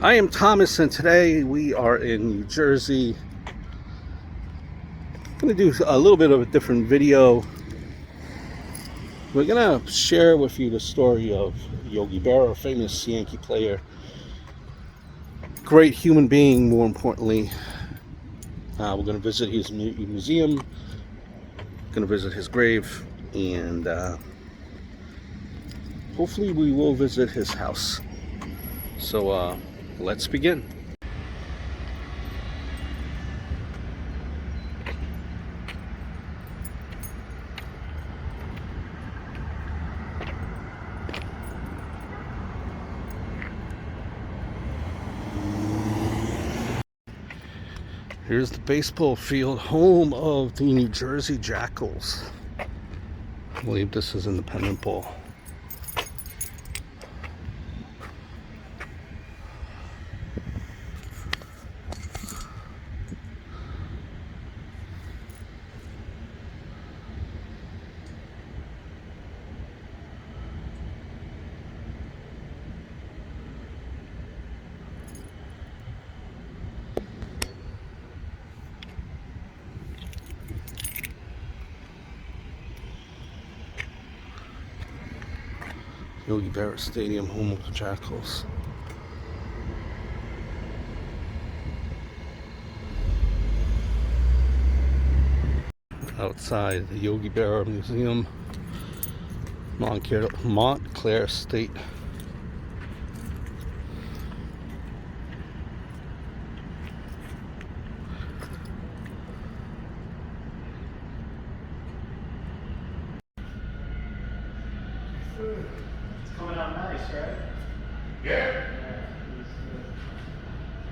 I am Thomas, and today we are in New Jersey. I'm going to do a little bit of a different video. We're going to share with you the story of Yogi Berra, a famous Yankee player, great human being, more importantly. We're going to visit his museum, going to visit his grave, and hopefully we will visit his house. So let's begin. Here's the baseball field, home of the New Jersey Jackals. I believe this is Independent Ball. Yogi Berra Stadium, home of the Jackals. Outside the Yogi Berra Museum, Montclair State. It's coming out nice, right? Yeah.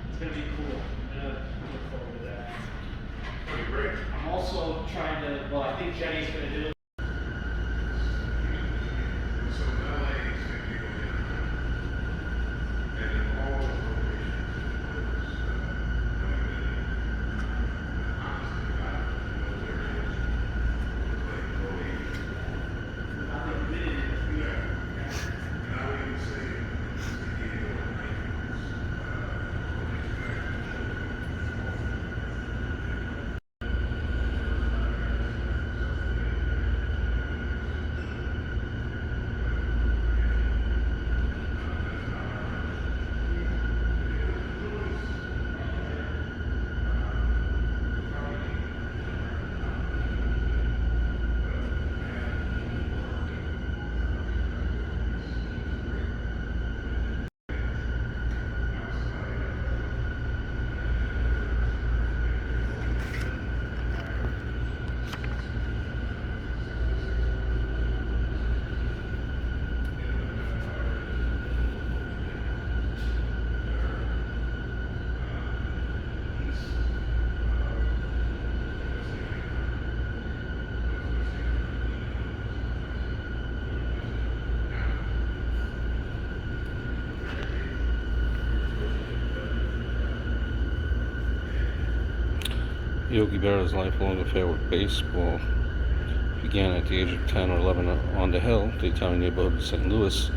It's gonna be cool. I'm gonna look forward to that. Pretty great. I'm also trying to, well, I think Jenny's gonna do it. So LA is going to be going in, and in all the locations, Not like committed in the future. and I would even say it's the beginning of the 90s. Yogi Berra's lifelong affair with baseball began at the age of 10 or 11 on the Hill, the Italian neighborhood of St. Louis,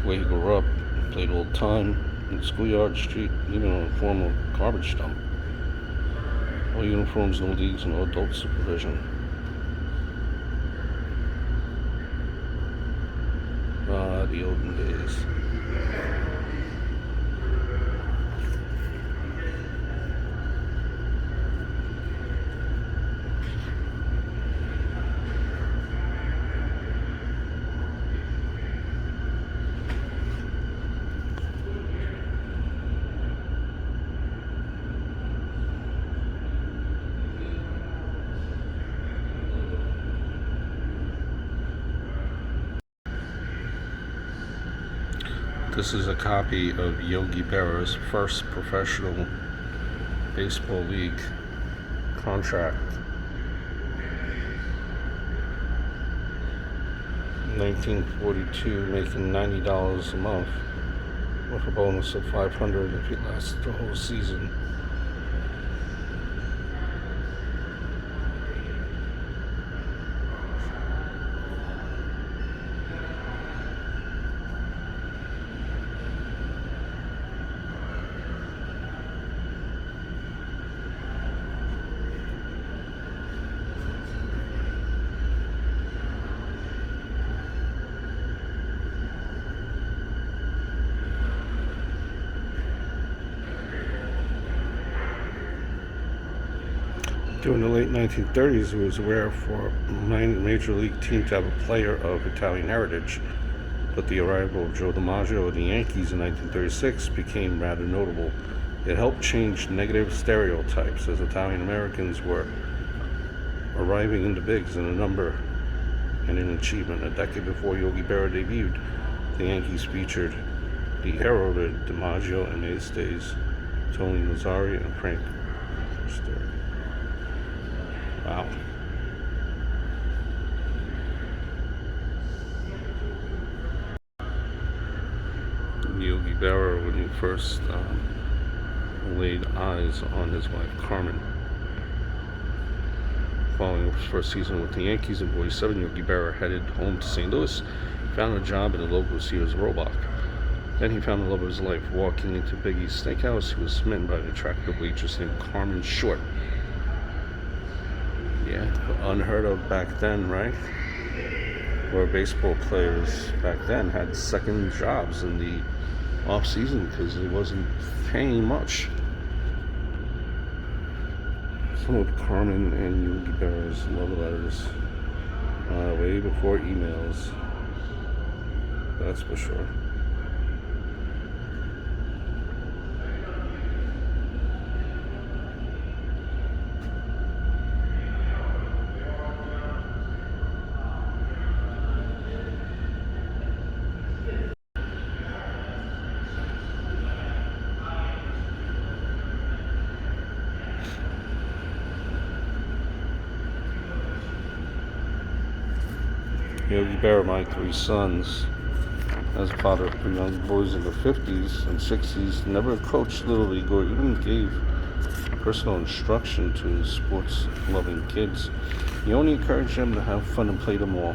where he grew up, played all the time in the schoolyard, street, even on a former garbage dump. No uniforms, no leagues, no adult supervision. The olden days. This is a copy of Yogi Berra's first professional baseball league contract. 1942, making $90 a month with a bonus of $500 if he lasted the whole season. During the late 1930s, it was rare for a major league team to have a player of Italian heritage, but the arrival of Joe Dimaggio of the Yankees in 1936 became rather notable. It helped change negative stereotypes as Italian Americans were arriving in the bigs in a number and in achievement. A decade before Yogi Berra debuted, the Yankees featured the heralded Dimaggio and mainstays Tony Lazzari and Frank Stewart. Wow. Yogi Berra, when he first laid eyes on his wife Carmen. Following his first season with the Yankees in '47, Yogi Berra headed home to St. Louis, found a job in the local Sears Roebuck. Then he found the love of his life. Walking into Biggie's Steakhouse, he was smitten by an attractive waitress named Carmen Short. Yeah, unheard of back then, right? Where baseball players back then had second jobs in the off season because it wasn't paying much. Some of Carmen and Yogi Berra's love letters, way before emails. That's for sure. Yogi Berra, my three sons, as a father of three young boys in the 50s and 60s, never coached Little League or even gave personal instruction to his sports-loving kids. He only encouraged them to have fun and play them all.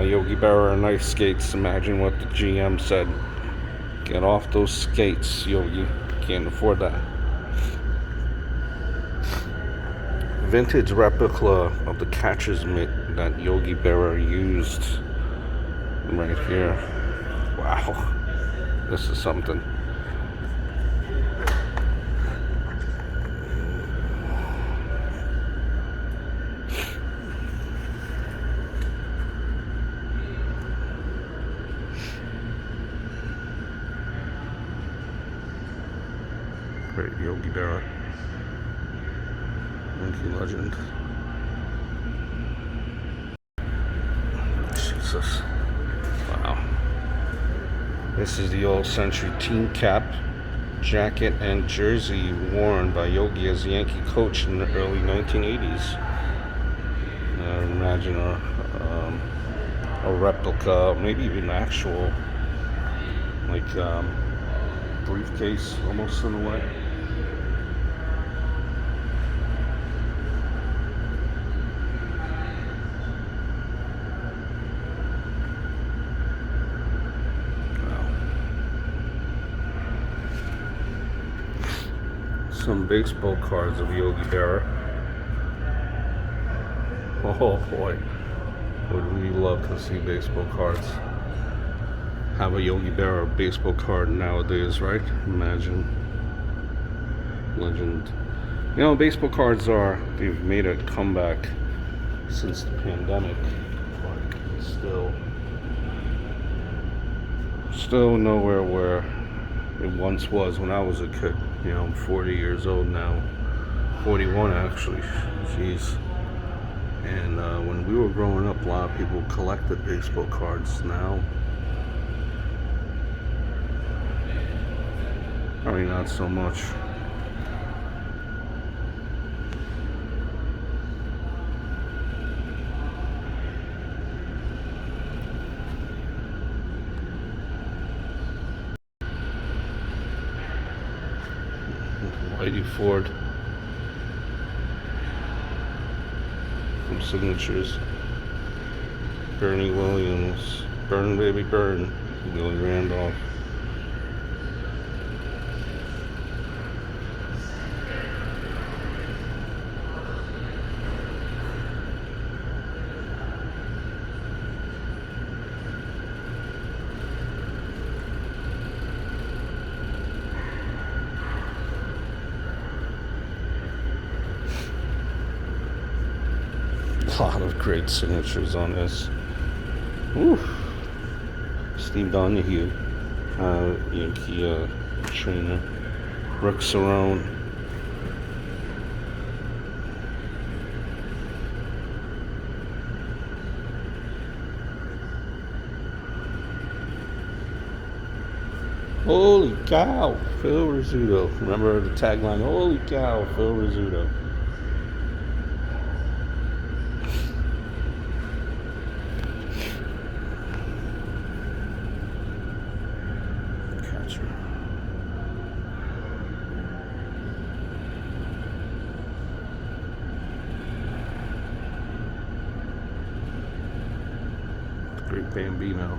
Yogi Berra and ice skates. Imagine what the GM said. Get off those skates, Yogi. Can't afford that. Vintage replica of the catcher's mitt that Yogi Berra used. Right here. Wow. This is something. Great Yogi Berra, Yankee legend. Jesus. Wow. This is the All Century team cap, jacket, and jersey worn by Yogi as a Yankee coach in the early 1980s. Imagine a replica, maybe even actual, like briefcase almost in a way. Some baseball cards of Yogi Berra. Oh boy, would we love to see baseball cards. Have a Yogi Berra baseball card nowadays, right? Imagine. Legend. You know, baseball cards they've made a comeback since the pandemic, but still nowhere where it once was when I was a kid. You know, I'm 40 years old now. 41 actually. Jeez. And when we were growing up, a lot of people collected baseball cards. Now, probably not so much. Whitey Ford from Signatures. Bernie Williams. Burn Baby Burn. Willie Randolph. A lot of great signatures on this. Woo. Steve Donahue, Yankee trainer. Rick Cerrone. Holy cow, Phil Rizzuto. Remember the tagline, holy cow, Phil Rizzuto. Catcher. Great Bambino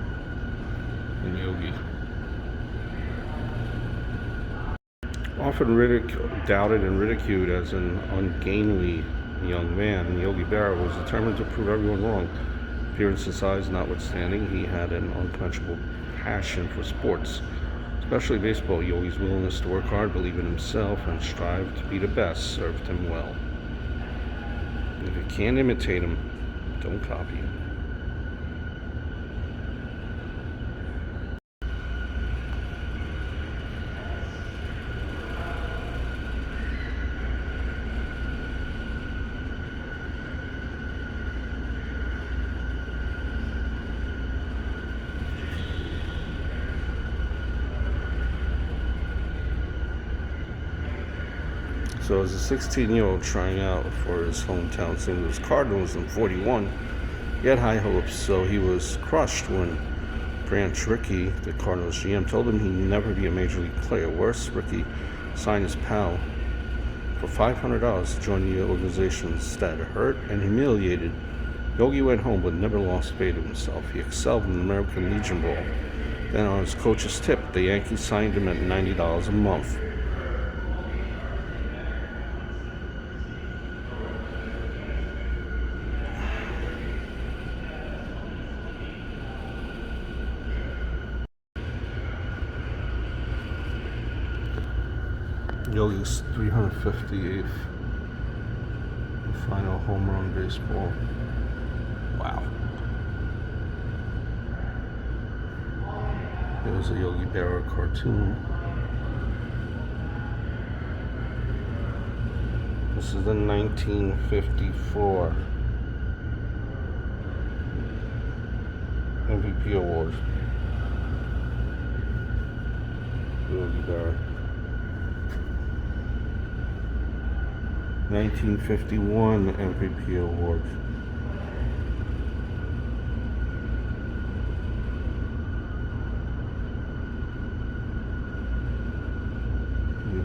and Yogi. Often doubted and ridiculed as an ungainly young man, Yogi Berra was determined to prove everyone wrong. Appearance and size notwithstanding, he had an unquenchable passion for sports, especially baseball. Yogi's willingness to work hard, believe in himself, and strive to be the best served him well. If you can't imitate him, don't copy him. So as a 16-year-old trying out for his hometown St. Louis Cardinals in '41, he had high hopes, so he was crushed when Branch Rickey, the Cardinals GM, told him he'd never be a major league player. Worse, Rickey signed his pal for $500 to join the organization instead. Hurt and humiliated, Yogi went home but never lost faith in himself. He excelled in the American Legion Ball. Then on his coach's tip, the Yankees signed him at $90 a month. Yogi's 358th final home run baseball. Wow. There's a Yogi Berra cartoon. This is the 1954 MVP award. Yogi Berra. 1951 MVP award.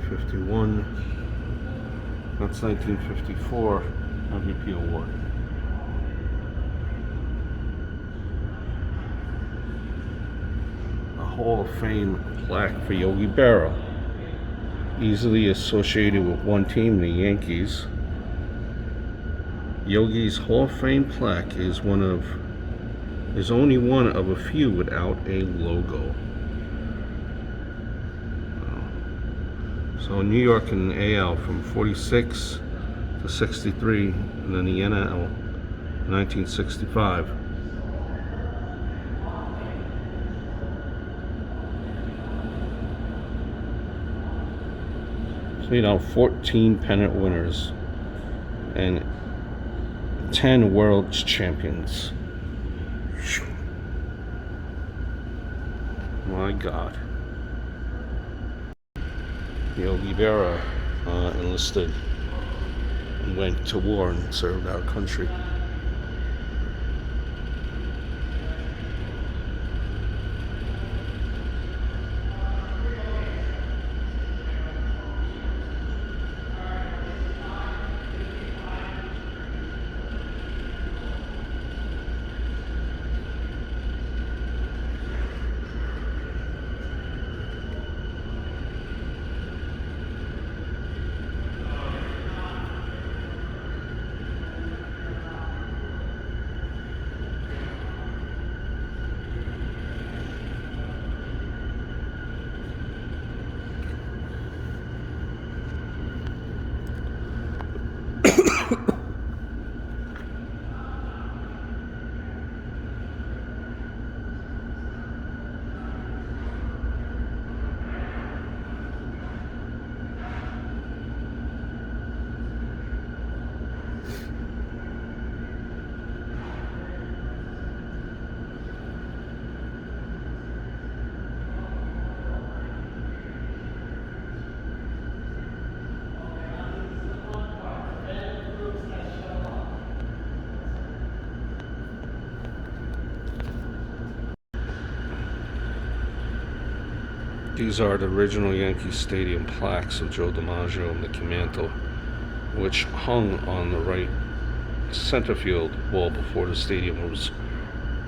'51. That's 1954 MVP award. A Hall of Fame plaque for Yogi Berra, easily associated with one team, the Yankees. Yogi's Hall of Fame plaque is only one of a few without a logo. So New York in the AL from 46 to 63, and then the NL 1965. So 14 pennant winners and 10 world champions. My God. Yogi Berra enlisted and went to war and served our country. These are the original Yankee Stadium plaques of Joe Dimaggio and the Commando, which hung on the right center field wall before the stadium was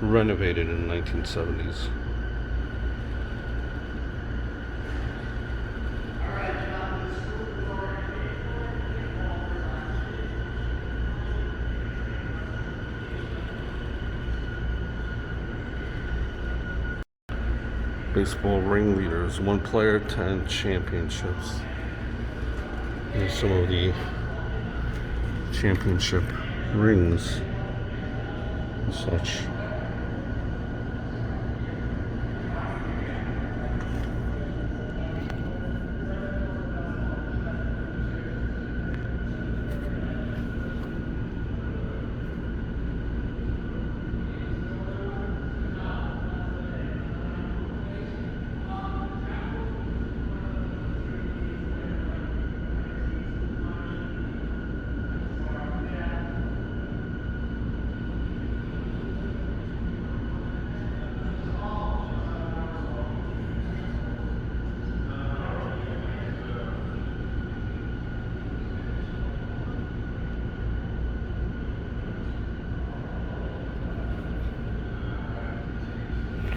renovated in the 1970s. Baseball ringleaders, 1 player, 10 championships. Here's some of the championship rings and such.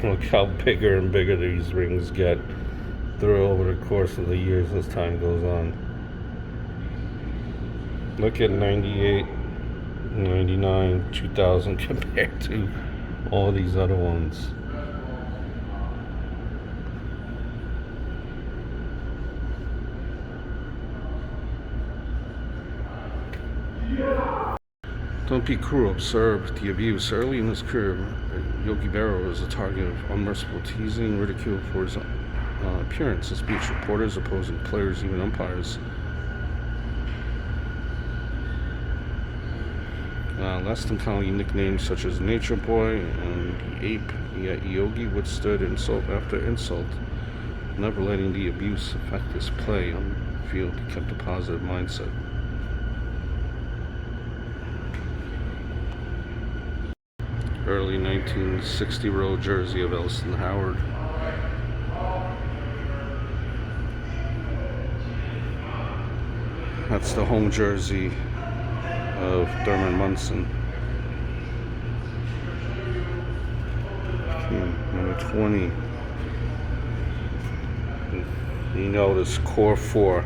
Look how bigger and bigger these rings get through over the course of the years as time goes on. Look at 98, 99, 2000 compared to all these other ones. Don't be cruel. Observe the abuse. Early in his career, Yogi Berra was a target of unmerciful teasing, ridicule for his appearance and speech. Reporters, opposing players, even umpires. Less than kindly nicknames such as Nature Boy and the Ape, yet Yogi withstood insult after insult, never letting the abuse affect his play on the field. He kept a positive mindset. Early 1960 row jersey of Elston Howard. That's the home jersey of Thurman Munson. Number 20. You notice core 4,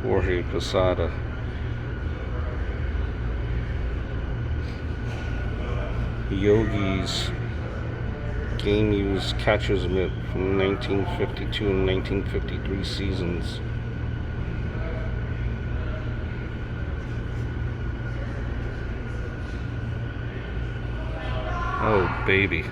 Jorge Posada. Yogi's game used catcher's mitt from 1952 and 1953 seasons. Oh, baby.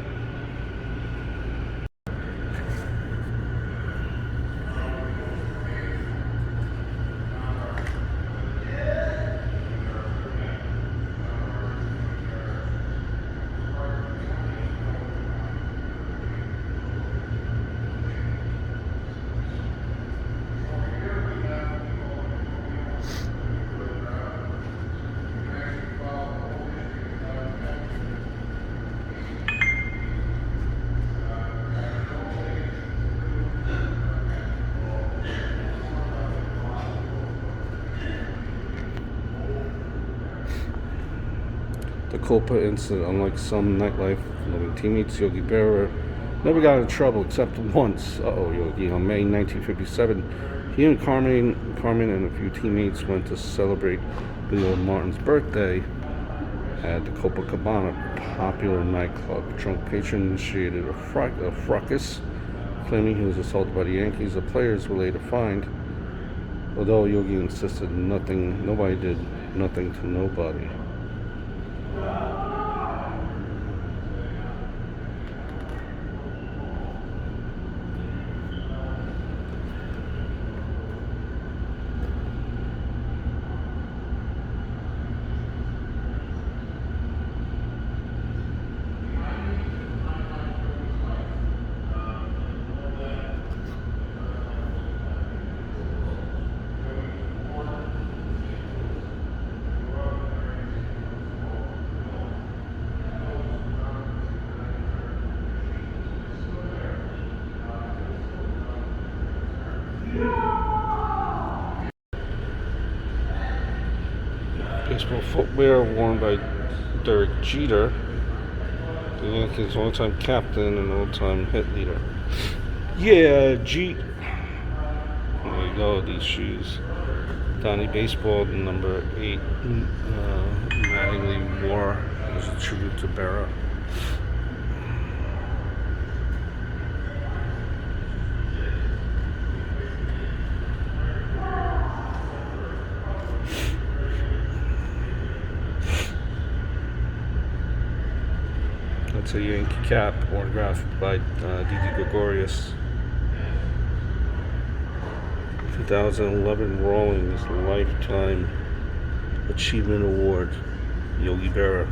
The Copa incident, unlike some nightlife-loving teammates, Yogi Berra never got in trouble except once. Yogi. On May 1957, he and Carmen and a few teammates went to celebrate Leo Martin's birthday at the Copacabana, popular nightclub. Drunk patron initiated a fracas, claiming he was assaulted by the Yankees. The players were later fined, although Yogi insisted nobody did nothing to nobody. Baseball footwear worn by Derek Jeter, the Yankees' all-time captain and all-time hit leader. Yeah, Jeet. There you go, these shoes. Donnie Baseball, number 8, Mattingly wore as a tribute to Berra. That's a Yankee cap autographed by Didi Gregorius. 2011 Rawlings Lifetime Achievement Award, Yogi Berra.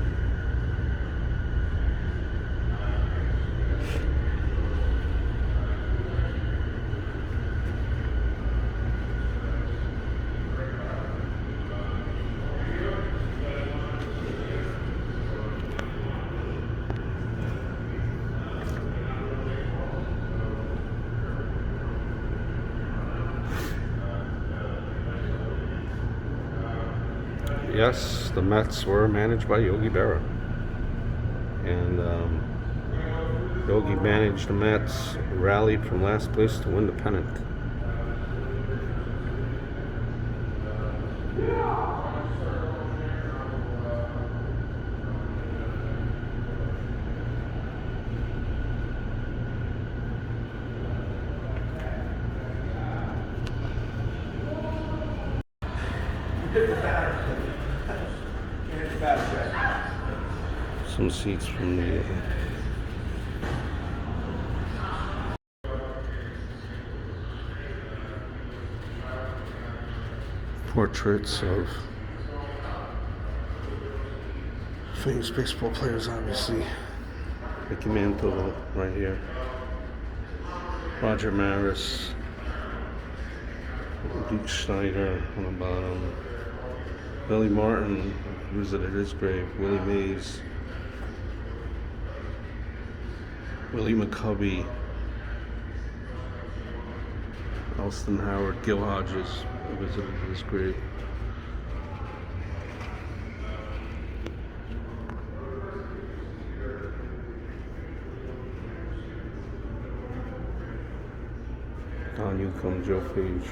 Yes, the Mets were managed by Yogi Berra. And Yogi managed the Mets, rallied from last place to win the pennant. Some seats from the portraits of famous baseball players, obviously. Mickey Mantle right here. Roger Maris. Duke Snyder on the bottom. Billy Martin visited his grave. Willie Mays. Willie McCovey. Elston Howard. Gil Hodges visited his grave. Don Newcomb, Joe Page.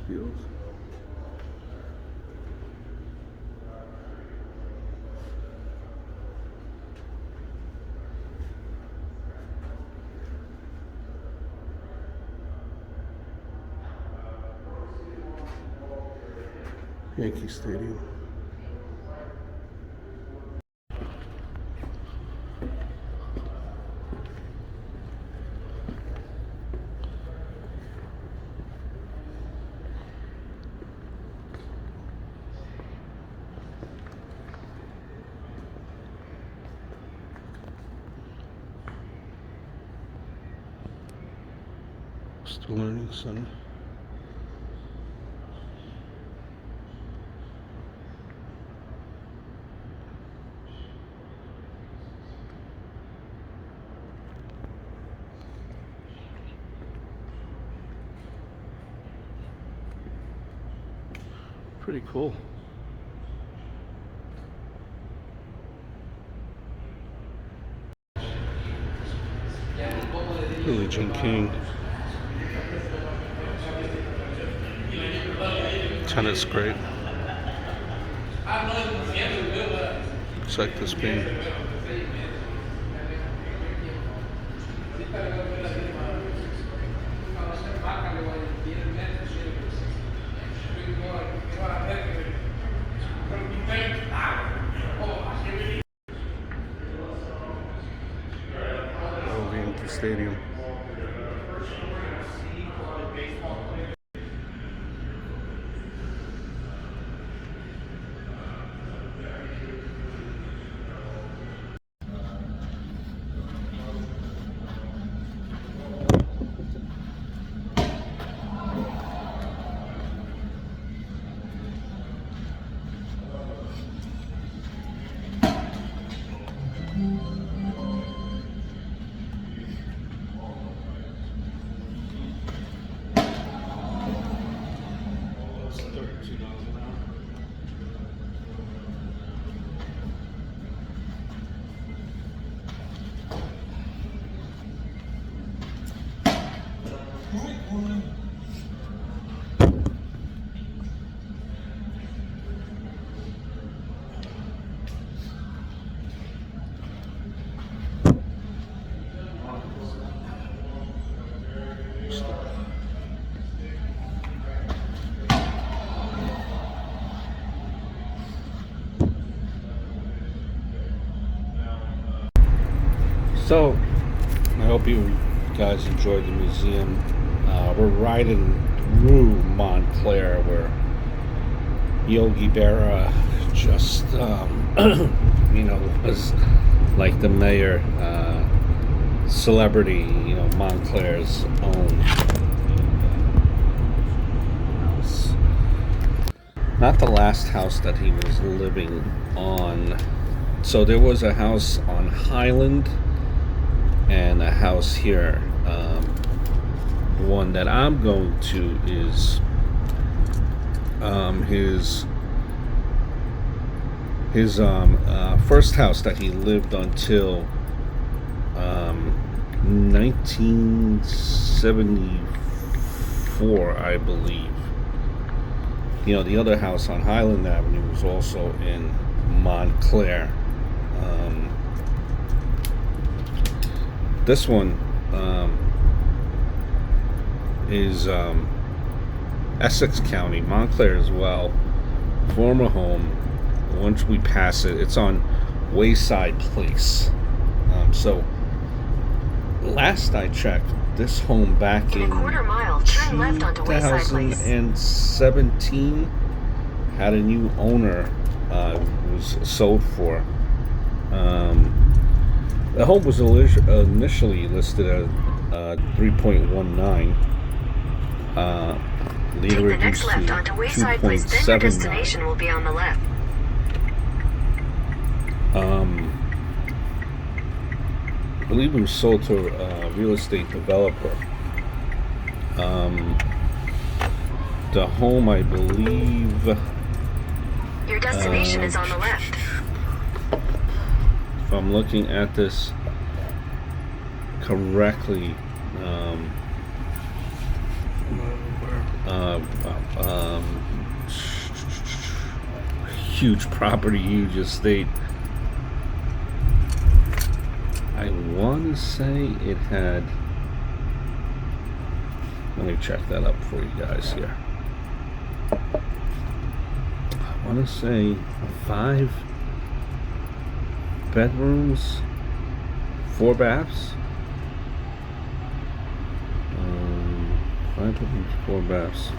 Field. Yankee Stadium. Still Learning Center. Pretty cool. Billie Jean King. Tennis great. Looks like this being. Yankee Stadium. So, I hope you guys enjoyed the museum. We're riding through Montclair where Yogi Berra just, was like the mayor, celebrity, Montclair's own house. Not the last house that he was living on. So there was a house on Highland and a house here. The one that I'm going to is his first house that he lived until 1974, I believe. The other house on Highland Avenue was also in Montclair. This one is Essex County, Montclair as well. Former home. Once we pass it, it's on Wayside Place. So last I checked, this home back in a quarter mile, turn left onto Wayside Place. 2017 had a new owner. Was sold for. The home was initially listed at 3.19. Later Take the reduced next to left onto Wayside Place, then your 2.79. destination will be on the left. I believe it was sold to a real estate developer. The home, I believe, Your destination is on the left. if I'm looking at this correctly, huge property, huge estate. I want to say it had, let me check that up for you guys here. I want to say 5 bedrooms, 4 baths. 5 bedrooms, 4 baths.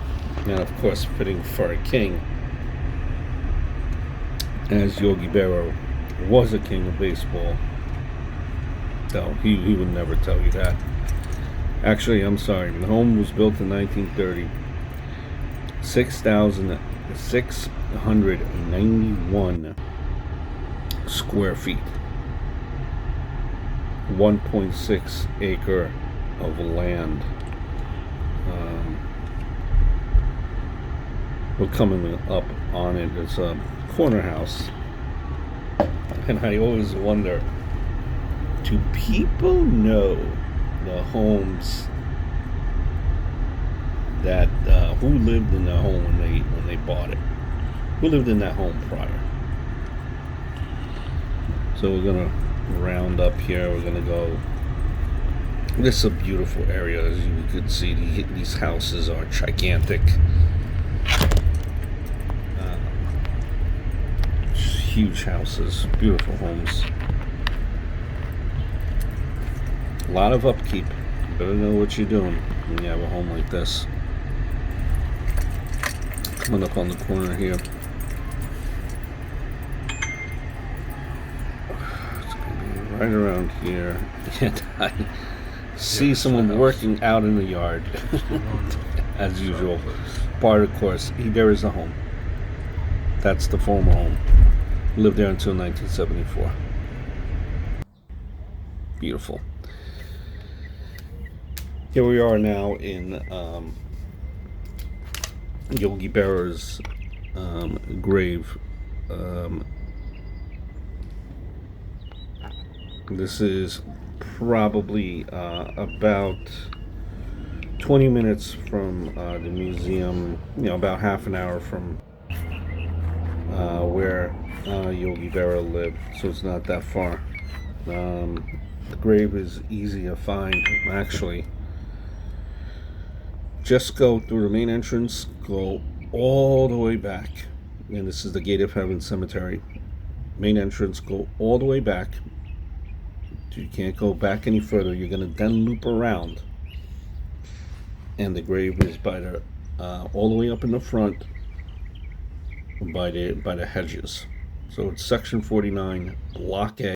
And of course, fitting for a king, as Yogi Berra was a king of baseball. No, he would never tell you that. Actually, I'm sorry. The home was built in 1930. 6,691 square feet. 1.6 acre of land. We're coming up on it. It's a corner house. And I always wonder, do people know the homes that who lived in the home when they bought it? Who lived in that home prior? So we're gonna round up here. We're gonna go. This is a beautiful area, as you can see. These houses are gigantic. Huge houses, beautiful homes. A lot of upkeep. You better know what you're doing when you have a home like this. Coming up on the corner here. It's gonna be right around here. And I see someone working out in the yard. As usual. Part of course, there is a home. That's the former home. Lived there until 1974. Beautiful. Here we are now in Yogi Berra's grave. This is probably about 20 minutes from the museum, about half an hour from where Yogi Berra lived, so it's not that far. The grave is easy to find, actually. Just go through the main entrance, go all the way back, and this is the Gate of Heaven Cemetery. Main entrance, go all the way back, You can't go back any further. You're going to then loop around. And the grave is by the all the way up in the front by the hedges. So it's section 49, block A.